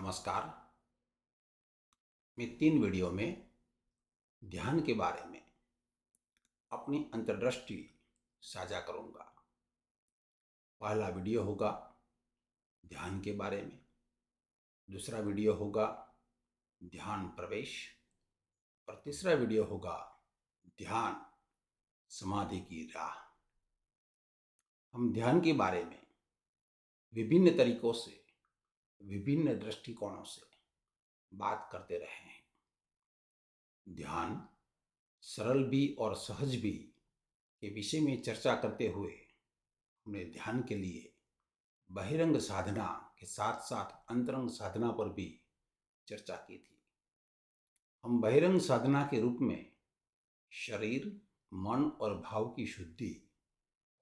नमस्कार। मैं 3 वीडियो में ध्यान के बारे में अपनी अंतर्दृष्टि साझा करूंगा। पहला वीडियो होगा ध्यान के बारे में, दूसरा वीडियो होगा ध्यान प्रवेश और तीसरा वीडियो होगा ध्यान समाधि की राह। हम ध्यान के बारे में विभिन्न तरीकों से, विभिन्न दृष्टिकोणों से बात करते रहे हैं। ध्यान सरल भी और सहज भी के विषय में चर्चा करते हुए हमने ध्यान के लिए बहिरंग साधना के साथ साथ अंतरंग साधना पर भी चर्चा की थी। हम बहिरंग साधना के रूप में शरीर, मन और भाव की शुद्धि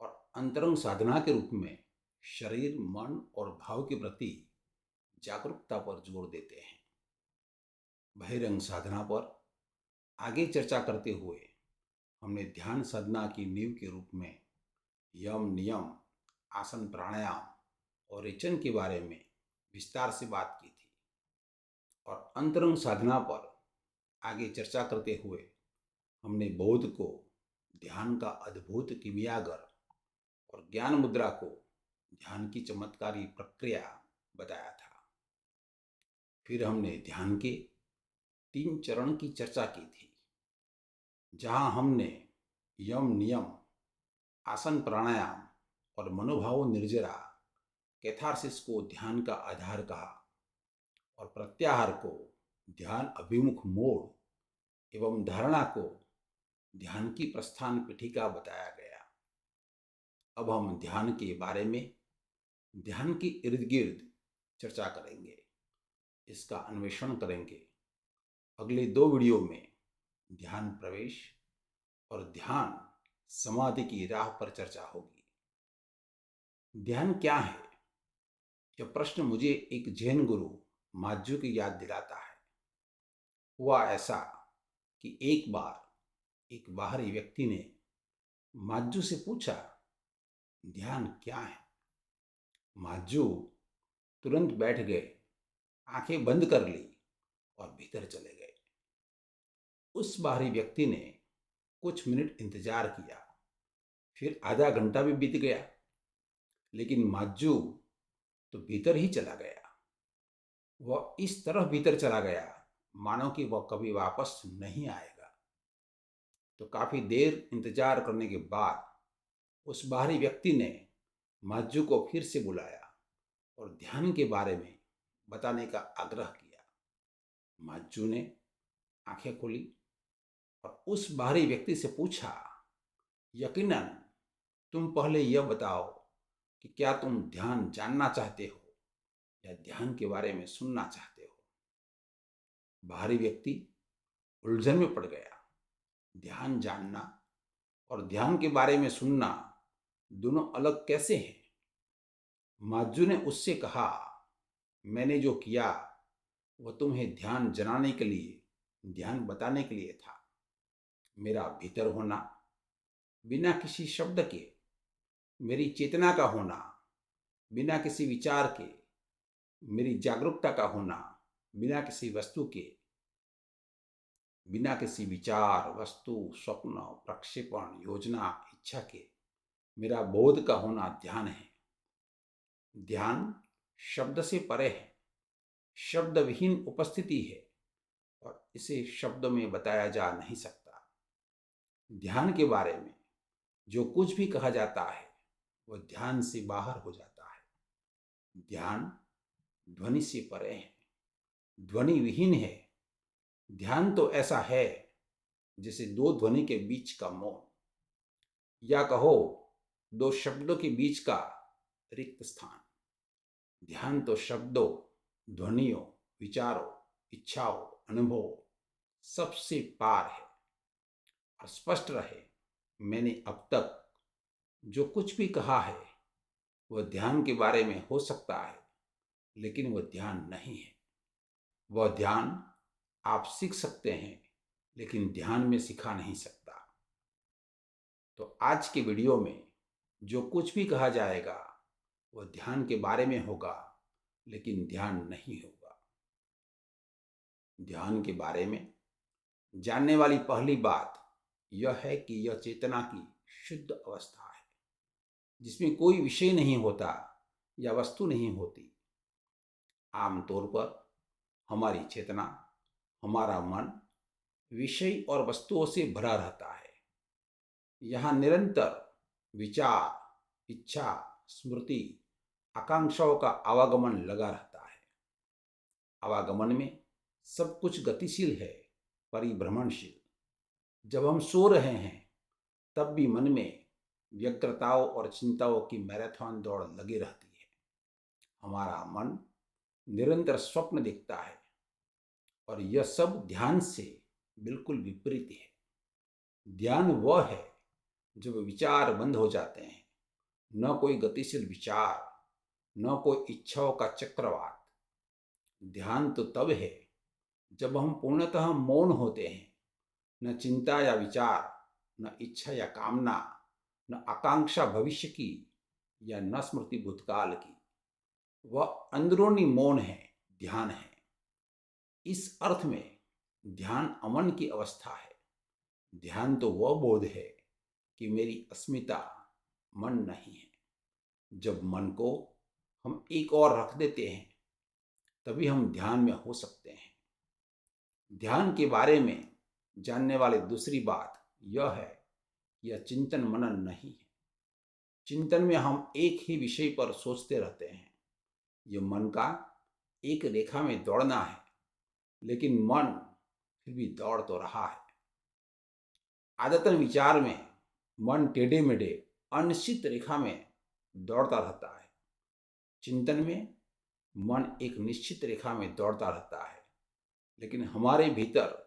और अंतरंग साधना के रूप में शरीर, मन और भाव के प्रति जागरूकता पर जोर देते हैं। बहिरंग साधना पर आगे चर्चा करते हुए हमने ध्यान साधना की नींव के रूप में यम, नियम, आसन, प्राणायाम और रेचन के बारे में विस्तार से बात की थी। और अंतरंग साधना पर आगे चर्चा करते हुए हमने बोध को ध्यान का अद्भुत किमियागर और ज्ञान मुद्रा को ध्यान की चमत्कारी प्रक्रिया बताया था। फिर हमने ध्यान के 3 चरण की चर्चा की थी, जहां हमने यम, नियम, आसन, प्राणायाम और मनोभाव निर्जरा कैथारसिस को ध्यान का आधार कहा और प्रत्याहार को ध्यान अभिमुख मोड़ एवं धारणा को ध्यान की प्रस्थान पीठिका बताया गया। अब हम ध्यान के बारे में, ध्यान के इर्द गिर्द चर्चा करेंगे, इसका अन्वेषण करेंगे। अगले 2 वीडियो में ध्यान प्रवेश और ध्यान समाधि की राह पर चर्चा होगी। ध्यान क्या है? यह प्रश्न मुझे एक जैन गुरु माज्जू की याद दिलाता है। हुआ ऐसा कि एक बार एक बाहरी व्यक्ति ने माज्जू से पूछा, ध्यान क्या है? माज्जू तुरंत बैठ गए, आंखें बंद कर ली और भीतर चले गए। उस बाहरी व्यक्ति ने कुछ मिनट इंतजार किया, फिर आधा घंटा भी बीत गया, लेकिन माज्जू तो भीतर ही चला गया। वह इस तरह भीतर चला गया मानो कि वह कभी वापस नहीं आएगा। तो काफी देर इंतजार करने के बाद उस बाहरी व्यक्ति ने माज्जू को फिर से बुलाया और ध्यान के बारे में बताने का आग्रह किया। माज्जू ने आंखें खोली और उस बाहरी व्यक्ति से पूछा, यकीनन तुम पहले यह बताओ कि क्या तुम ध्यान जानना चाहते हो या ध्यान के बारे में सुनना चाहते हो? बाहरी व्यक्ति उलझन में पड़ गया। ध्यान जानना और ध्यान के बारे में सुनना दोनों अलग कैसे हैं? माज्जू ने उससे कहा, मैंने जो किया वह तुम्हें ध्यान जनाने के लिए, ध्यान बताने के लिए था। मेरा भीतर होना, बिना किसी शब्द के, मेरी चेतना का होना, बिना किसी विचार के, मेरी जागरूकता का होना, बिना किसी वस्तु के, बिना किसी विचार, वस्तु, स्वप्न, प्रक्षेपण, योजना, इच्छा के मेरा बोध का होना ध्यान है। ध्यान शब्द से परे है, शब्द विहीन उपस्थिति है और इसे शब्द में बताया जा नहीं सकता। ध्यान के बारे में जो कुछ भी कहा जाता है वह ध्यान से बाहर हो जाता है। ध्यान ध्वनि से परे है, ध्वनि विहीन है। ध्यान तो ऐसा है जैसे 2 ध्वनि के बीच का मौन, या कहो 2 शब्दों के बीच का रिक्त स्थान। ध्यान तो शब्दों, ध्वनियों, विचारों, इच्छाओं, अनुभवों सबसे पार है। और स्पष्ट रहे, मैंने अब तक जो कुछ भी कहा है वह ध्यान के बारे में हो सकता है, लेकिन वह ध्यान नहीं है। वह ध्यान आप सीख सकते हैं, लेकिन ध्यान में सिखा नहीं सकता। तो आज के वीडियो में जो कुछ भी कहा जाएगा वह ध्यान के बारे में होगा, लेकिन ध्यान नहीं होगा। ध्यान के बारे में जानने वाली पहली बात यह है कि यह चेतना की शुद्ध अवस्था है, जिसमें कोई विषय नहीं होता या वस्तु नहीं होती। आमतौर पर हमारी चेतना, हमारा मन विषय और वस्तुओं से भरा रहता है। यहाँ निरंतर विचार, इच्छा, स्मृति, आकांक्षाओं का आवागमन लगा रहता है। आवागमन में सब कुछ गतिशील है, परिभ्रमणशील। जब हम सो रहे हैं तब भी मन में व्यग्रताओं और चिंताओं की मैराथन दौड़ लगी रहती है। हमारा मन निरंतर स्वप्न देखता है और यह सब ध्यान से बिल्कुल विपरीत है। ध्यान वह है जब विचार बंद हो जाते हैं, न कोई गतिशील विचार, न कोई इच्छाओं का चक्रवात। ध्यान तो तब है जब हम पूर्णतः मौन होते हैं, न चिंता या विचार, न इच्छा या कामना, न आकांक्षा भविष्य की या न स्मृति भूतकाल की। वह अंदरूनी मौन है, ध्यान है। इस अर्थ में ध्यान अमन की अवस्था है। ध्यान तो वह बोध है कि मेरी अस्मिता मन नहीं है। जब मन को हम एक और रख देते हैं तभी हम ध्यान में हो सकते हैं। ध्यान के बारे में जानने वाली दूसरी बात यह है कि यह चिंतन मनन नहीं है। चिंतन में हम एक ही विषय पर सोचते रहते हैं। यह मन का एक रेखा में दौड़ना है, लेकिन मन फिर भी दौड़ तो रहा है। आदतन विचार में मन टेढ़े मेढ़े अनिश्चित रेखा में दौड़ता रहता है। चिंतन में मन एक निश्चित रेखा में दौड़ता रहता है, लेकिन हमारे भीतर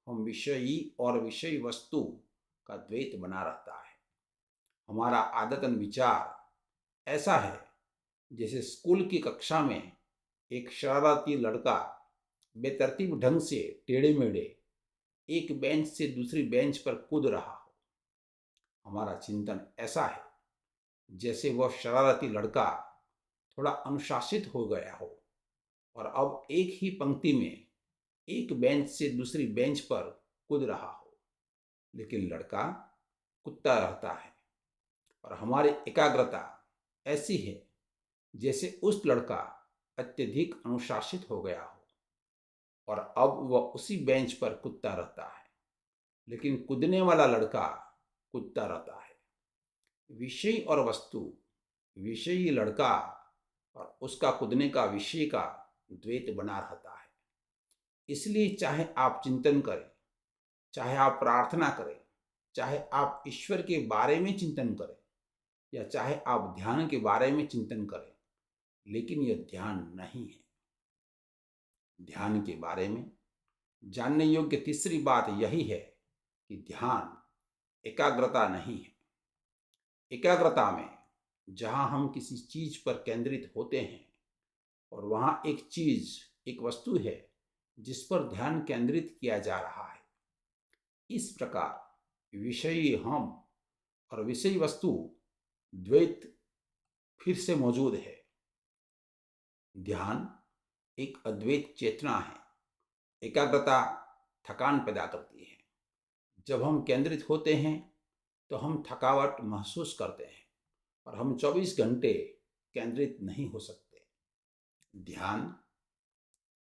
हम विषयी और विषय वस्तु का द्वैत बना रहता है। हमारा आदतन विचार ऐसा है जैसे स्कूल की कक्षा में एक शरारती लड़का बेतरतीब ढंग से टेढ़े मेढ़े एक बेंच से दूसरी बेंच पर कूद रहा हो। हमारा चिंतन ऐसा है जैसे वह शरारती लड़का थोड़ा अनुशासित हो गया हो और अब एक ही पंक्ति में एक बेंच से दूसरी बेंच पर कूद रहा हो, लेकिन लड़का कूदता रहता है। और हमारी एकाग्रता ऐसी है जैसे उस लड़का अत्यधिक अनुशासित हो गया हो और अब वह उसी बेंच पर कूदता रहता है, लेकिन कूदने वाला लड़का कूदता रहता है। विषय और वस्तु, विषयी लड़का और उसका कूदने का विषय का द्वैत बना रहता है। इसलिए चाहे आप चिंतन करें, चाहे आप प्रार्थना करें, चाहे आप ईश्वर के बारे में चिंतन करें या चाहे आप ध्यान के बारे में चिंतन करें, लेकिन यह ध्यान नहीं है। ध्यान के बारे में जानने योग्य तीसरी बात यही है कि ध्यान एकाग्रता नहीं है। एकाग्रता में जहाँ हम किसी चीज पर केंद्रित होते हैं और वहाँ एक चीज, एक वस्तु है जिस पर ध्यान केंद्रित किया जा रहा है। इस प्रकार विषयी हम और विषयी वस्तु द्वैत फिर से मौजूद है। ध्यान एक अद्वैत चेतना है। एकाग्रता थकान पैदा करती है। जब हम केंद्रित होते हैं तो हम थकावट महसूस करते हैं और हम 24 घंटे केंद्रित नहीं हो सकते। ध्यान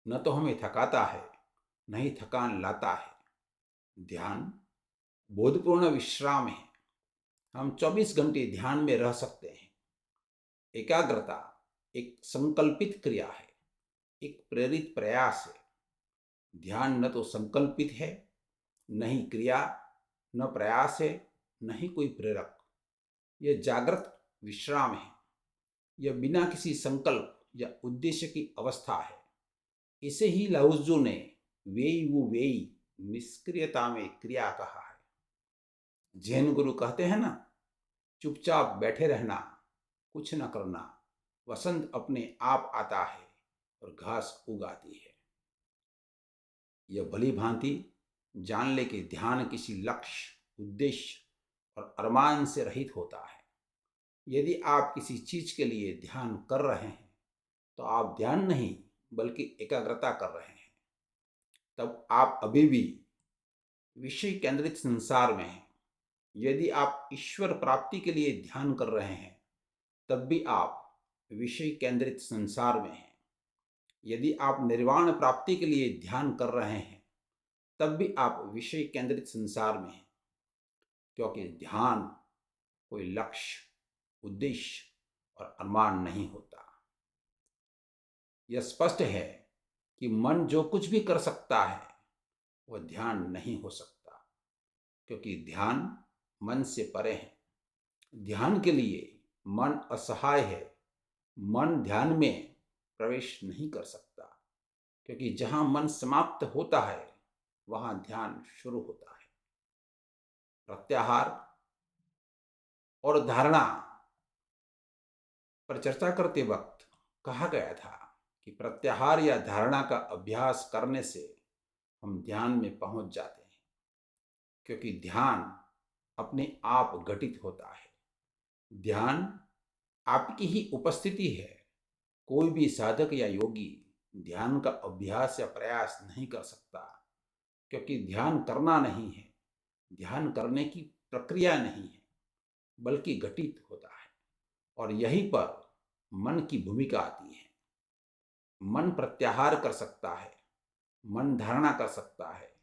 न तो हमें थकाता है, न ही थकान लाता है। ध्यान बोधपूर्ण विश्राम है। हम 24 घंटे ध्यान में रह सकते हैं। एकाग्रता एक संकल्पित क्रिया है, एक प्रेरित प्रयास है। ध्यान न तो संकल्पित है, न ही क्रिया, न प्रयास है, न ही कोई प्रेरक। यह जागृत विश्राम है। यह बिना किसी संकल्प या उद्देश्य की अवस्था है। इसे ही लाओत्ज़ु ने वेई वु वेई, निष्क्रियता में क्रिया कहा है। जैन गुरु कहते हैं ना, चुपचाप बैठे रहना, कुछ न करना, वसंत अपने आप आता है और घास उगाती है। यह भली भांति जान ले कि ध्यान किसी लक्ष्य, उद्देश्य और अरमान से रहित होता है। यदि आप किसी चीज के लिए ध्यान कर रहे हैं तो आप ध्यान नहीं बल्कि एकाग्रता कर रहे हैं। तब आप अभी भी विषय केंद्रित संसार में हैं। यदि आप ईश्वर प्राप्ति के लिए ध्यान कर रहे हैं तब भी आप विषय केंद्रित संसार में हैं। यदि आप निर्वाण प्राप्ति के लिए ध्यान कर रहे हैं तब भी आप विषय केंद्रित संसार में हैं, क्योंकि ध्यान कोई लक्ष्य, उद्देश्य और अनुमान नहीं होता। यह स्पष्ट है कि मन जो कुछ भी कर सकता है वह ध्यान नहीं हो सकता, क्योंकि ध्यान मन से परे है। ध्यान के लिए मन असहाय है। मन ध्यान में प्रवेश नहीं कर सकता, क्योंकि जहां मन समाप्त होता है वहां ध्यान शुरू होता है। प्रत्याहार और धारणा पर चर्चा करते वक्त कहा गया था कि प्रत्याहार या धारणा का अभ्यास करने से हम ध्यान में पहुंच जाते हैं, क्योंकि ध्यान अपने आप घटित होता है। ध्यान आपकी ही उपस्थिति है। कोई भी साधक या योगी ध्यान का अभ्यास या प्रयास नहीं कर सकता, क्योंकि ध्यान करना नहीं है, ध्यान करने की प्रक्रिया नहीं है, बल्कि घटित होता है। और यहीं पर मन की भूमिका आती है। मन प्रत्याहार कर सकता है, मन धारणा कर सकता है,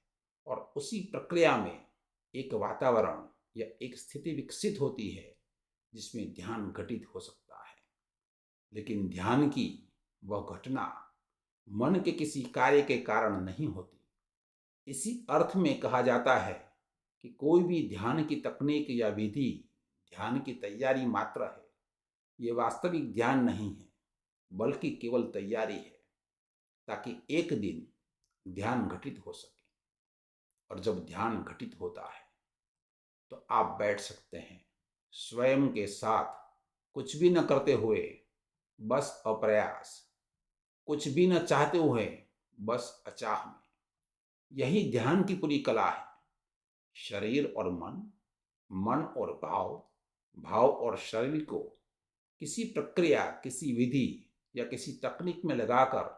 और उसी प्रक्रिया में एक वातावरण या एक स्थिति विकसित होती है जिसमें ध्यान घटित हो सकता है। लेकिन ध्यान की वह घटना मन के किसी कार्य के कारण नहीं होती। इसी अर्थ में कहा जाता है कि कोई भी ध्यान की तकनीक या विधि ध्यान की तैयारी मात्र है। ये वास्तविक ध्यान नहीं है, बल्कि केवल तैयारी है, ताकि एक दिन ध्यान घटित हो सके। और जब ध्यान घटित होता है तो आप बैठ सकते हैं स्वयं के साथ, कुछ भी न करते हुए, बस अप्रयास, कुछ भी न चाहते हुए, बस अचाह में। यही ध्यान की पूरी कला है। शरीर और मन, मन और भाव, भाव और शरीर को किसी प्रक्रिया, किसी विधि या किसी तकनीक में लगाकर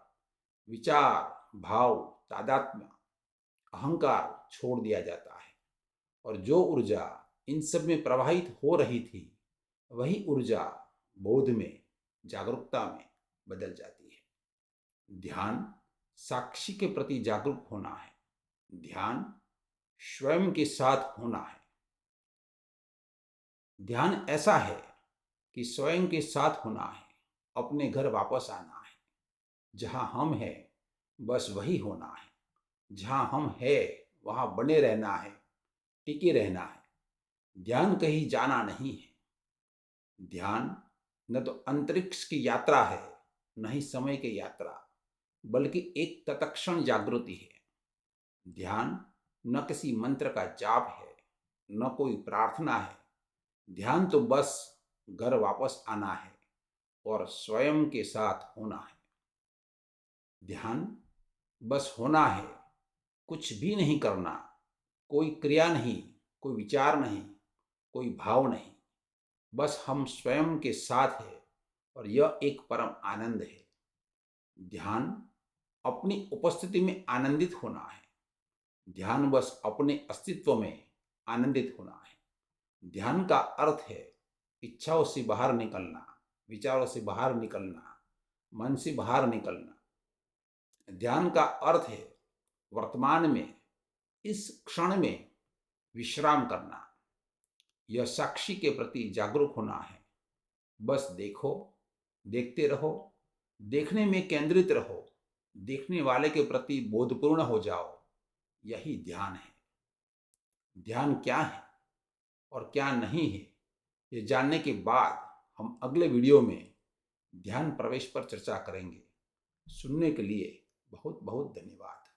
विचार, भाव, तादात्म्य, अहंकार छोड़ दिया जाता है। और जो ऊर्जा इन सब में प्रवाहित हो रही थी वही ऊर्जा बोध में, जागरूकता में बदल जाती है। ध्यान साक्षी के प्रति जागरूक होना है। ध्यान स्वयं के साथ होना है। ध्यान ऐसा है कि स्वयं के साथ होना है, अपने घर वापस आना है। जहां हम हैं बस वही होना है। जहां हम हैं वहां बने रहना है, टिके रहना है। ध्यान कहीं जाना नहीं है। ध्यान न तो अंतरिक्ष की यात्रा है, न ही समय की यात्रा, बल्कि एक तत्क्षण जागृति है। ध्यान न किसी मंत्र का जाप है, न कोई प्रार्थना है। ध्यान तो बस घर वापस आना है और स्वयं के साथ होना है। ध्यान बस होना है, कुछ भी नहीं करना, कोई क्रिया नहीं, कोई विचार नहीं, कोई भाव नहीं। बस हम स्वयं के साथ है और यह एक परम आनंद है। ध्यान अपनी उपस्थिति में आनंदित होना है। ध्यान बस अपने अस्तित्व में आनंदित होना है। ध्यान का अर्थ है इच्छाओं से बाहर निकलना, विचारों से बाहर निकलना, मन से बाहर निकलना। ध्यान का अर्थ है वर्तमान में, इस क्षण में विश्राम करना। यह साक्षी के प्रति जागरूक होना है। बस देखो, देखते रहो, देखने में केंद्रित रहो, देखने वाले के प्रति बोधपूर्ण हो जाओ। यही ध्यान है। ध्यान क्या है और क्या नहीं है, ये जानने के बाद हम अगले वीडियो में ध्यान प्रवेश पर चर्चा करेंगे। सुनने के लिए बहुत बहुत धन्यवाद।